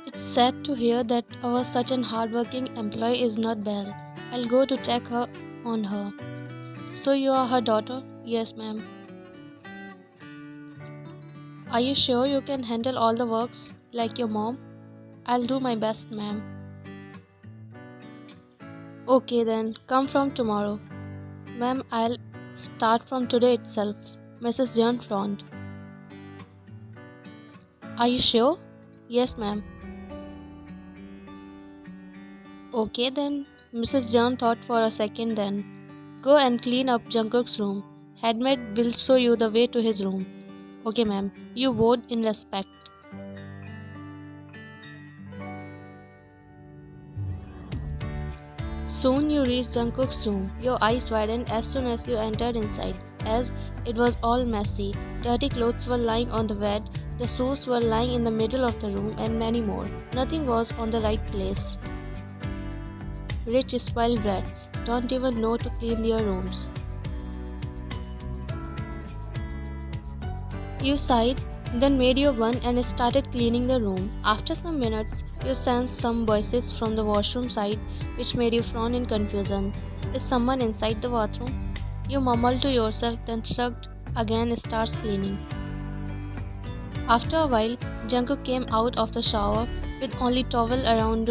It's sad to hear that our such an hardworking employee is not well. I'll go to check her on her. So you are her daughter? Yes, ma'am. Are you sure you can handle all the works like your mom? I'll do my best, ma'am. Okay then, come from tomorrow. Ma'am, I'll start from today itself. Mrs. Jungkook. Are you sure? Yes, ma'am. Okay then, Mrs. Jung thought for a second then. Go and clean up Jungkook's room. Headmaid will show you the way to his room. Okay, ma'am. You bowed in respect. Soon you reached Jungkook's room. Your eyes widened as soon as you entered inside, as it was all messy. Dirty clothes were lying on the bed, the shoes were lying in the middle of the room, and many more. Nothing was on the right place. Rich spoiled brats don't even know to clean their rooms. You sighed, then made your bun and started cleaning the room. After some minutes, you sensed some voices from the washroom side which made you frown in confusion. Is someone inside the bathroom? You mumbled to yourself, then shrugged again and starts cleaning. After a while, Jungkook came out of the shower with only towel around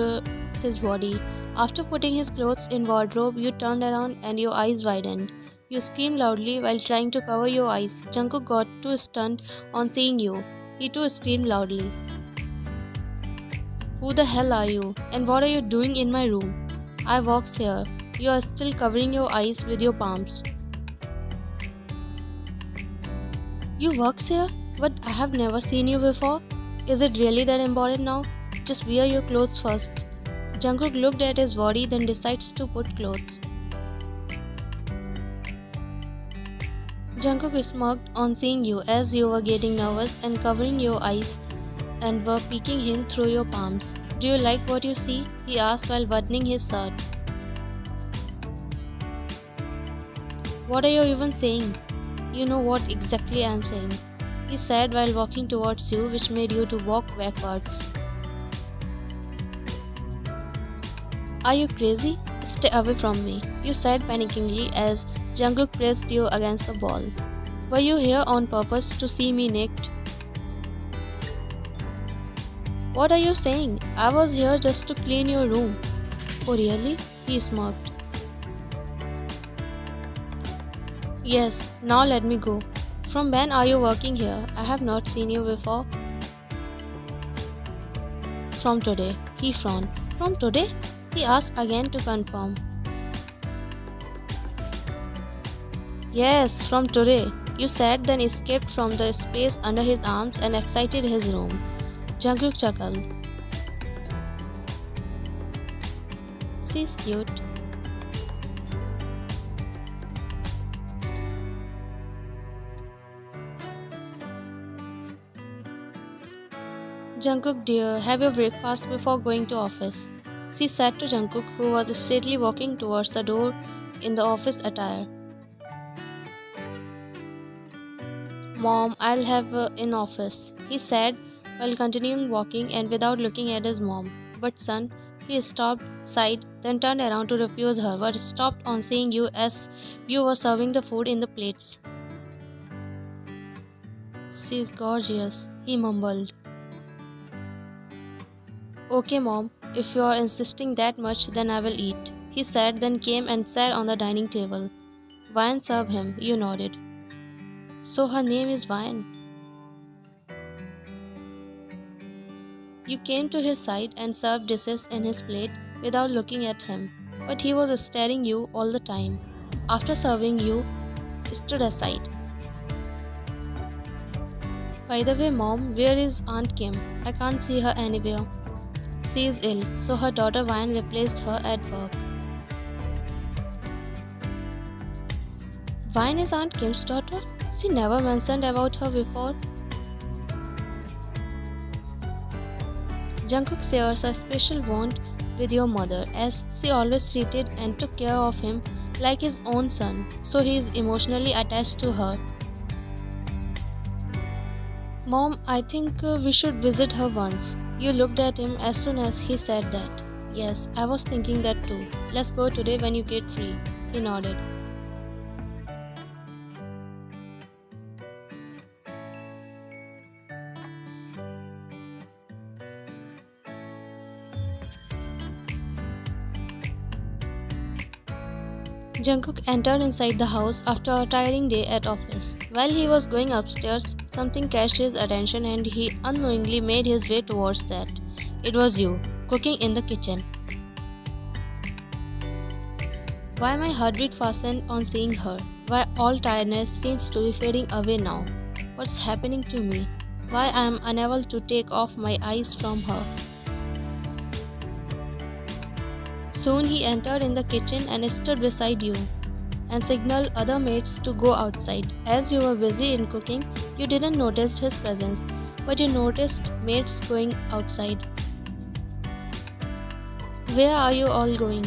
his body. After putting his clothes in wardrobe, you turned around and your eyes widened. You screamed loudly while trying to cover your eyes. Jungkook got too stunned on seeing you. He too screamed loudly. Who the hell are you? And what are you doing in my room? I walks here. You are still covering your eyes with your palms. You works here? But I have never seen you before. Is it really that important now? Just wear your clothes first. Jungkook looked at his body, then decides to put clothes. Jungkook smirked on seeing you as you were getting nervous and covering your eyes and were peeking him through your palms. Do you like what you see? He asked while buttoning his shirt. What are you even saying? You know what exactly I am saying, he said while walking towards you, which made you to walk backwards. Are you crazy? Stay away from me, you said panickingly as Jungkook pressed you against the wall. Were you here on purpose to see me naked? What are you saying? I was here just to clean your room. Oh really? He smirked. Yes, now let me go. From when are you working here? I have not seen you before. From today, he frowned. From today? He asked again to confirm. Yes, from today, you said, then escaped from the space under his arms and exited his room. Jungkook chuckled. She's cute. Jungkook dear, have your breakfast before going to office. She said to Jungkook, who was straightly walking towards the door in the office attire. Mom, I'll have in office, he said while continuing walking and without looking at his mom. But son, he stopped, sighed, then turned around to refuse her, but stopped on seeing you as you were serving the food in the plates. She's gorgeous, he mumbled. Okay mom, if you are insisting that much, then I will eat, he said, then came and sat on the dining table. Wine serve him, you nodded. So her name is Vine. You came to his side and served dishes in his plate without looking at him, but he was staring you all the time. After serving you, stood aside. By the way, Mom, where is Aunt Kim? I can't see her anywhere. She is ill, so her daughter Vine replaced her at work. Vine is Aunt Kim's daughter? She never mentioned about her before. Jungkook shares a special bond with your mother, as she always treated and took care of him like his own son, so he is emotionally attached to her. Mom, I think we should visit her once. You looked at him as soon as he said that. Yes, I was thinking that too. Let's go today when you get free. He nodded. Jungkook entered inside the house after a tiring day at office. While he was going upstairs, something catch his attention and he unknowingly made his way towards that. It was you, cooking in the kitchen. Why my heartbeat fastened on seeing her? Why all tiredness seems to be fading away now? What's happening to me? Why I am unable to take off my eyes from her? Soon he entered in the kitchen and stood beside you and signaled other maids to go outside. As you were busy in cooking, you didn't notice his presence, but you noticed maids going outside. Where are you all going?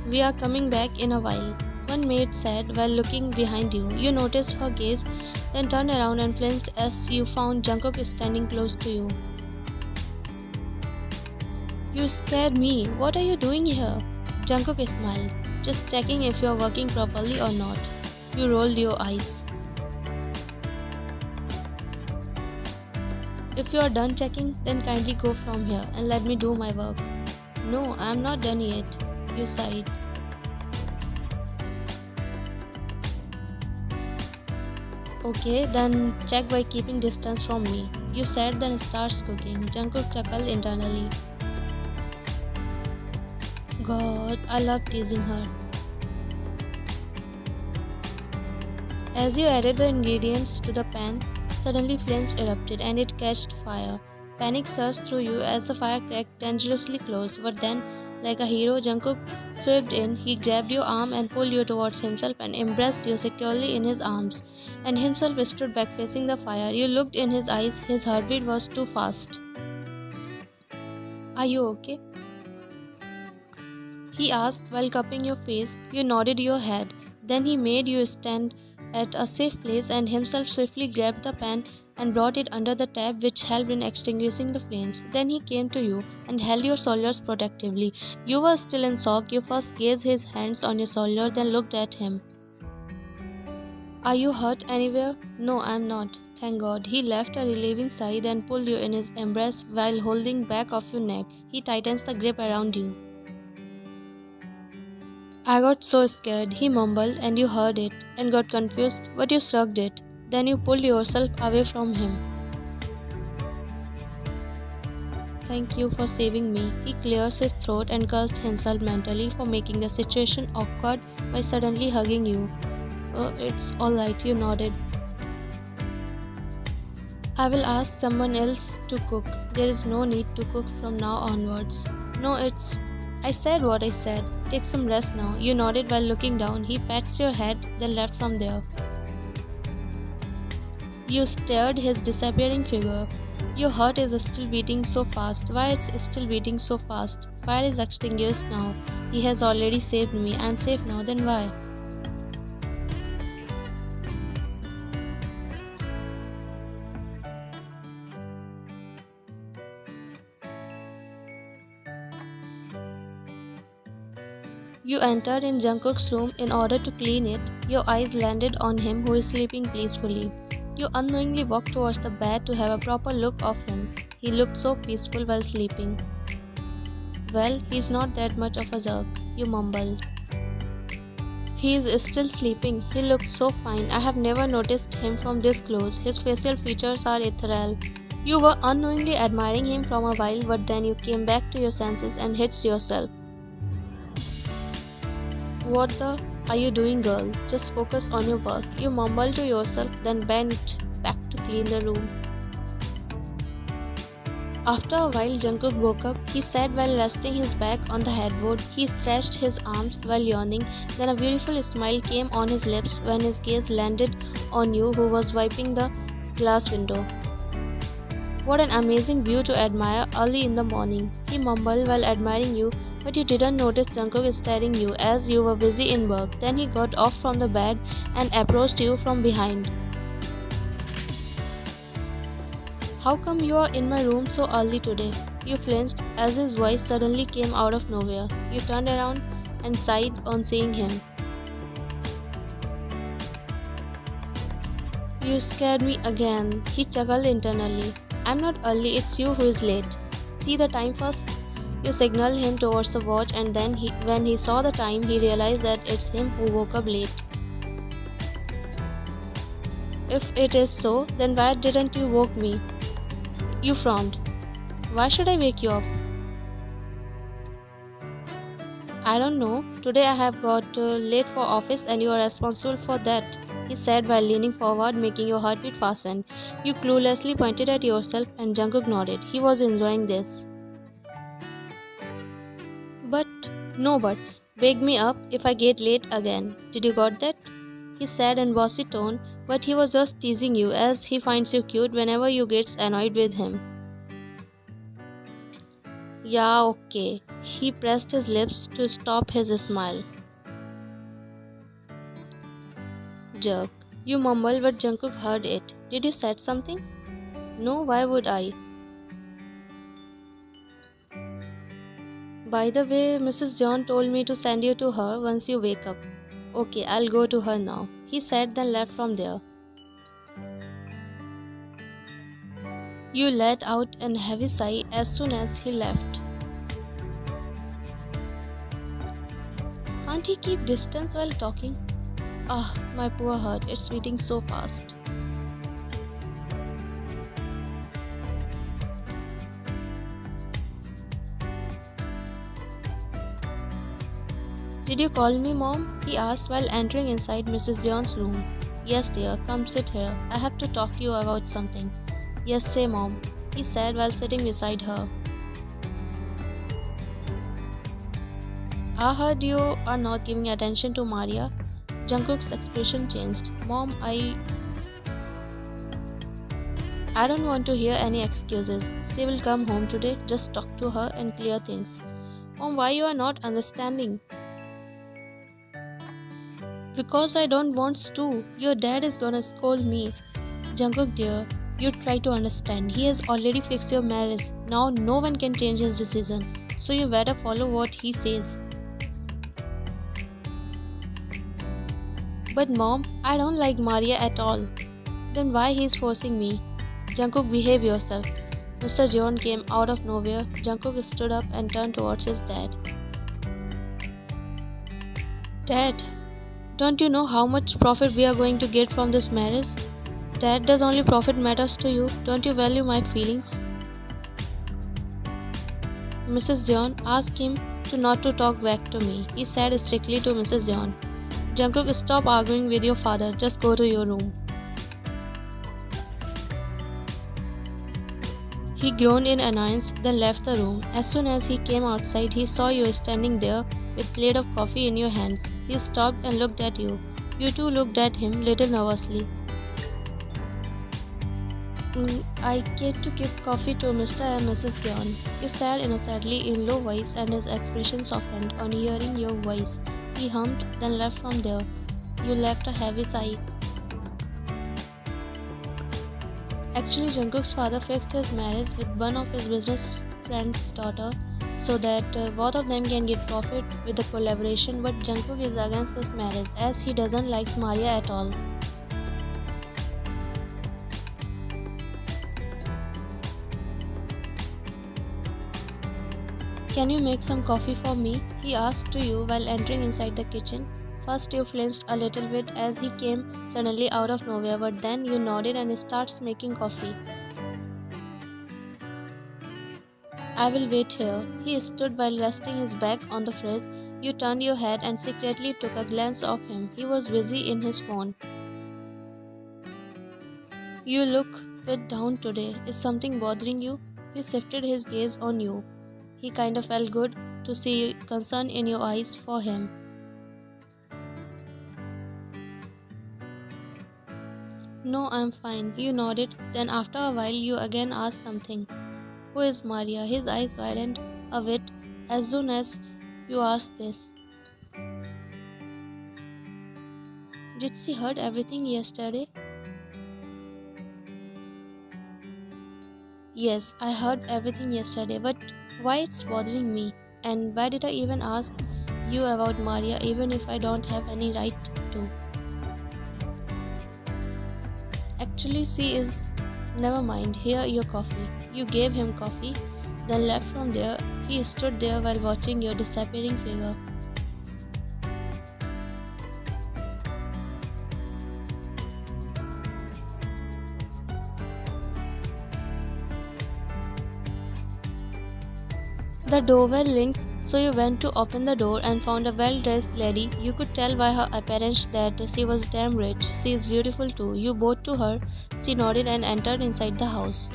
We are coming back in a while, one maid said while looking behind you. You noticed her gaze, then turned around and flinched as you found Jungkook standing close to you. You scared me. What are you doing here? Jungkook smiled, just checking if you are working properly or not. You rolled your eyes. If you are done checking, then kindly go from here and let me do my work. No, I am not done yet. You sighed. Okay, then check by keeping distance from me. You said, then starts cooking. Jungkook chuckled internally. God, I love teasing her. As you added the ingredients to the pan, suddenly flames erupted and it catched fire. Panic surged through you as the fire cracked dangerously close, but then, like a hero, Jungkook swooped in. He grabbed your arm and pulled you towards himself and embraced you securely in his arms, and himself stood back facing the fire. You looked in his eyes. His heartbeat was too fast. Are you okay? He asked while cupping your face. You nodded your head. Then he made you stand at a safe place and himself swiftly grabbed the pan and brought it under the tap, which helped in extinguishing the flames. Then he came to you and held your shoulders protectively. You were still in shock. You first gazed his hands on your shoulder, then looked at him. Are you hurt anywhere? No, I am not. Thank God. He left a relieving sigh, then pulled you in his embrace while holding back of your neck. He tightens the grip around you. I got so scared, he mumbled, and you heard it, and got confused, but you shrugged it. Then you pulled yourself away from him. Thank you for saving me. He clears his throat and cursed himself mentally for making the situation awkward by suddenly hugging you. Oh, it's alright, you nodded. I will ask someone else to cook. There is no need to cook from now onwards. No, I said what I said. Take some rest now. You nodded while looking down. He pats your head, then left from there. You stared his disappearing figure. Your heart is still beating so fast. Why it's still beating so fast? Fire is extinguished now. He has already saved me. I am safe now. Then why? You entered in Jungkook's room in order to clean it. Your eyes landed on him, who is sleeping peacefully. You unknowingly walked towards the bed to have a proper look of him. He looked so peaceful while sleeping. Well, he's not that much of a jerk, you mumbled. He is still sleeping. He looked so fine. I have never noticed him from this close. His facial features are ethereal. You were unknowingly admiring him from a while, but then you came back to your senses and hit yourself. What the are you doing, girl? Just focus on your work. You mumbled to yourself, then bent back to clean the room. After a while, Jungkook woke up. He sat while resting his back on the headboard. He stretched his arms while yawning. Then a beautiful smile came on his lips when his gaze landed on you, who was wiping the glass window. What an amazing view to admire early in the morning, he mumbled while admiring you, but you didn't notice Jungkook staring you as you were busy in work. Then he got off from the bed and approached you from behind. How come you are in my room so early today? You flinched as his voice suddenly came out of nowhere. You turned around and sighed on seeing him. You scared me again, he chuckled internally. I'm not early, it's you who is late. See the time first? You signaled him towards the watch, and then when he saw the time, he realized that it's him who woke up late. If it is so, then why didn't you woke me? You frowned. Why should I wake you up? I don't know. Today I have got late for office and you are responsible for that, he said while leaning forward, making your heartbeat fasten. You cluelessly pointed at yourself and Jungkook nodded. He was enjoying this. But no buts. Wake me up if I get late again. Did you got that? He said in bossy tone, but he was just teasing you as he finds you cute whenever you gets annoyed with him. Yeah, okay. He pressed his lips to stop his smile. Jerk. You mumbled, but Jungkook heard it. Did you say something? No, why would I? By the way, Mrs. John told me to send you to her once you wake up. Okay, I'll go to her now, he said, then left from there. You let out a heavy sigh as soon as he left. Can't he keep distance while talking? Ah, my poor heart, it's beating so fast. Did you call me, Mom? He asked while entering inside Mrs. John's room. Yes, dear, come sit here. I have to talk to you about something. Yes, say, Mom, he said while sitting beside her. I heard you are not giving attention to Maria. Jungkook's expression changed. Mom, I don't want to hear any excuses. She will come home today. Just talk to her and clear things. Mom, why you are not understanding? Because I don't want to. Your dad is gonna scold me. Jungkook dear, you try to understand. He has already fixed your marriage. Now no one can change his decision. So you better follow what he says. But Mom, I don't like Maria at all. Then why he is forcing me? Jungkook, behave yourself. Mr. Jeon came out of nowhere. Jungkook stood up and turned towards his dad. Dad, don't you know how much profit we are going to get from this marriage? Dad, does only profit matters to you? Don't you value my feelings? Mrs. Jeon, ask him to not to talk back to me, he said strictly to Mrs. Jeon. Jungkook, stop arguing with your father. Just go to your room. He groaned in annoyance, then left the room. As soon as he came outside, he saw you standing there with plate of coffee in your hands. He stopped and looked at you. You two looked at him little nervously. I came to give coffee to Mr. and Mrs. Jeon. You said innocently in low voice and his expression softened on hearing your voice. He hummed, then left from there. You left a heavy sigh. Actually, Jungkook's father fixed his marriage with one of his business friend's daughter so that both of them can get profit with the collaboration, but Jungkook is against this marriage as he doesn't like Maria at all. Can you make some coffee for me? He asked to you while entering inside the kitchen. First you flinched a little bit as he came suddenly out of nowhere, but then you nodded and started making coffee. I will wait here. He stood while resting his back on the fridge. You turned your head and secretly took a glance of him. He was busy in his phone. You look a bit down today. Is something bothering you? He shifted his gaze on you. He kind of felt good to see concern in your eyes for him. No, I'm fine. You nodded. Then after a while you again asked something. Who is Maria? His eyes widened a bit as soon as you asked this. Did she heard everything yesterday? Yes, I heard everything yesterday, but why it's bothering me? And why did I even ask you about Maria even if I don't have any right to? Actually, she is. Never mind, here your coffee. You gave him coffee, then left from there. He stood there while watching your disappearing figure. The doorbell rings, so you went to open the door and found a well-dressed lady. You could tell by her appearance that she was damn rich. She is beautiful too. You bowed to her. She nodded and entered inside the house.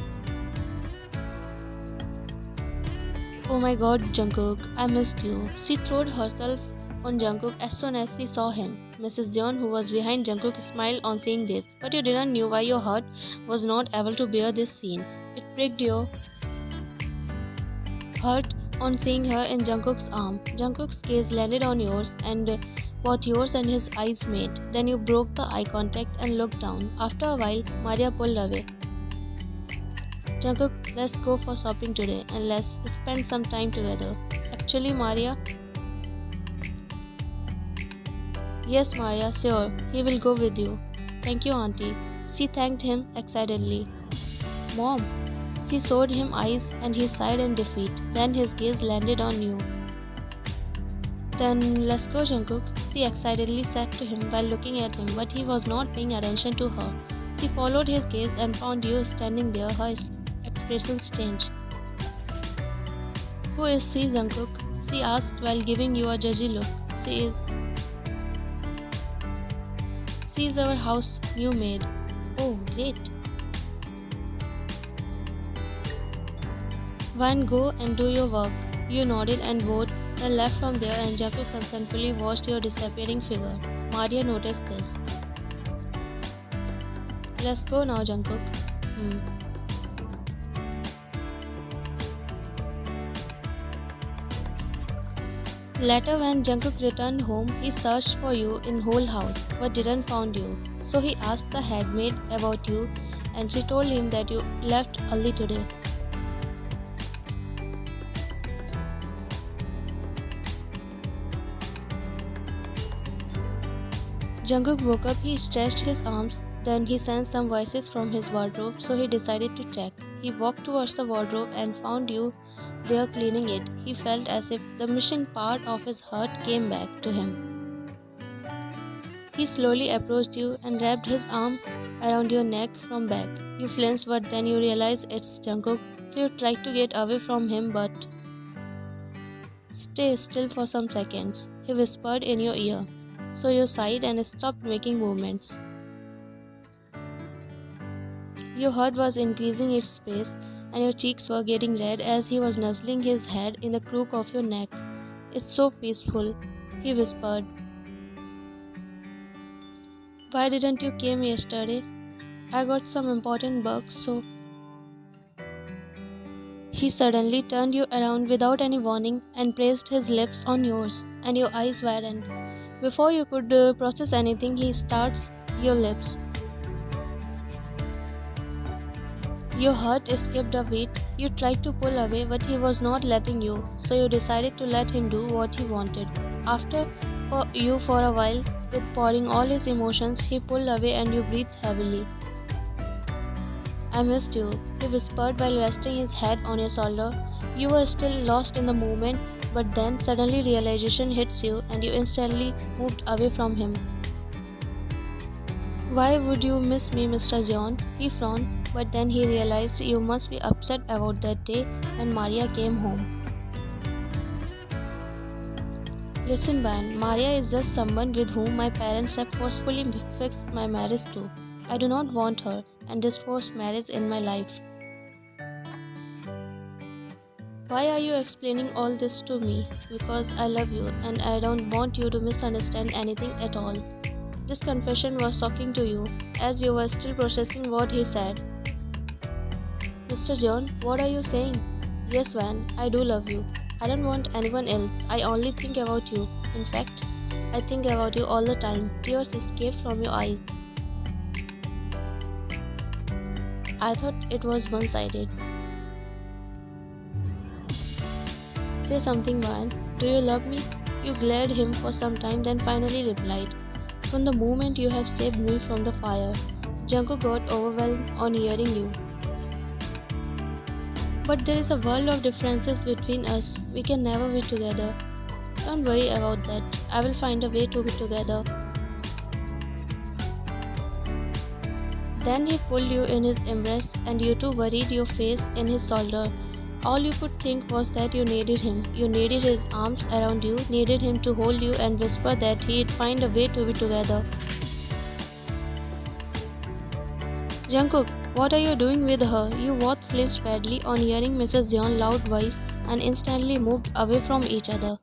Oh my god, Jungkook, I missed you. She threw herself on Jungkook as soon as she saw him. Mrs. Jeon, who was behind Jungkook, smiled on seeing this, but you didn't know why your heart was not able to bear this scene. It pricked your heart on seeing her in Jungkook's arm. Jungkook's gaze landed on yours, and both yours and his eyes met. Then you broke the eye contact and looked down. After a while, Maria pulled away. Jungkook, let's go for shopping today and let's spend some time together. Actually, Maria. Yes, Maria, sure. He will go with you. Thank you, Auntie. She thanked him excitedly. Mom. She showed him eyes and he sighed in defeat. Then his gaze landed on you. Then let's go, Jungkook. She excitedly said to him while looking at him, but he was not paying attention to her. She followed his gaze and found you standing there, her expression changed. Who is she, Jungkook? She asked while giving you a judgy look. She is our house new maid. Oh, great. One, go and do your work. You nodded and bowed, then left from there, and Jungkook concernedly watched your disappearing figure. Maria noticed this. Let's go now, Jungkook. Later, when Jungkook returned home, he searched for you in whole house, but didn't find you. So he asked the headmaid about you, and she told him that you left early today. Jungkook woke up, he stretched his arms, then he sensed some voices from his wardrobe, so he decided to check. He walked towards the wardrobe and found you there cleaning it. He felt as if the missing part of his heart came back to him. He slowly approached you and wrapped his arm around your neck from back. You flinched, but then you realized it's Jungkook, so you tried to get away from him, but stay still for some seconds, he whispered in your ear. So you sighed and stopped making movements. Your heart was increasing its pace and your cheeks were getting red as he was nuzzling his head in the crook of your neck. It's so peaceful, he whispered. Why didn't you come yesterday? I got some important work, so... He suddenly turned you around without any warning and pressed his lips on yours, and your eyes widened. Before you could process anything, he starts your lips. Your heart skipped a beat. You tried to pull away, but he was not letting you, so you decided to let him do what he wanted. After you for a while, with pouring all his emotions, he pulled away and you breathed heavily. I missed you, he whispered while resting his head on your shoulder. You were still lost in the moment, but then suddenly realization hits you and you instantly moved away from him. Why would you miss me, Mr. Jeon? He frowned, but then he realized you must be upset about that day when Maria came home. Listen, Van, Maria is just someone with whom my parents have forcefully fixed my marriage to. I do not want her and this forced marriage in my life. Why are you explaining all this to me? Because I love you and I don't want you to misunderstand anything at all. This confession was shocking to you as you were still processing what he said. Mr. John, what are you saying? Yes, Van, I do love you. I don't want anyone else. I only think about you. In fact, I think about you all the time. Tears escaped from your eyes. I thought it was one-sided. say something wild. Do you love me? You glared him for some time, then finally replied, from the moment you have saved me from the fire. Jungkook got overwhelmed on hearing you. But there is a world of differences between us. We can never be together. Don't worry about that. I will find a way to be together. Then he pulled you in his embrace and you two buried your face in his shoulder. All you could think was that you needed him. You needed his arms around you, needed him to hold you and whisper that he'd find a way to be together. Jungkook, what are you doing with her? You both flinched badly on hearing Mrs. Yeon's loud voice and instantly moved away from each other.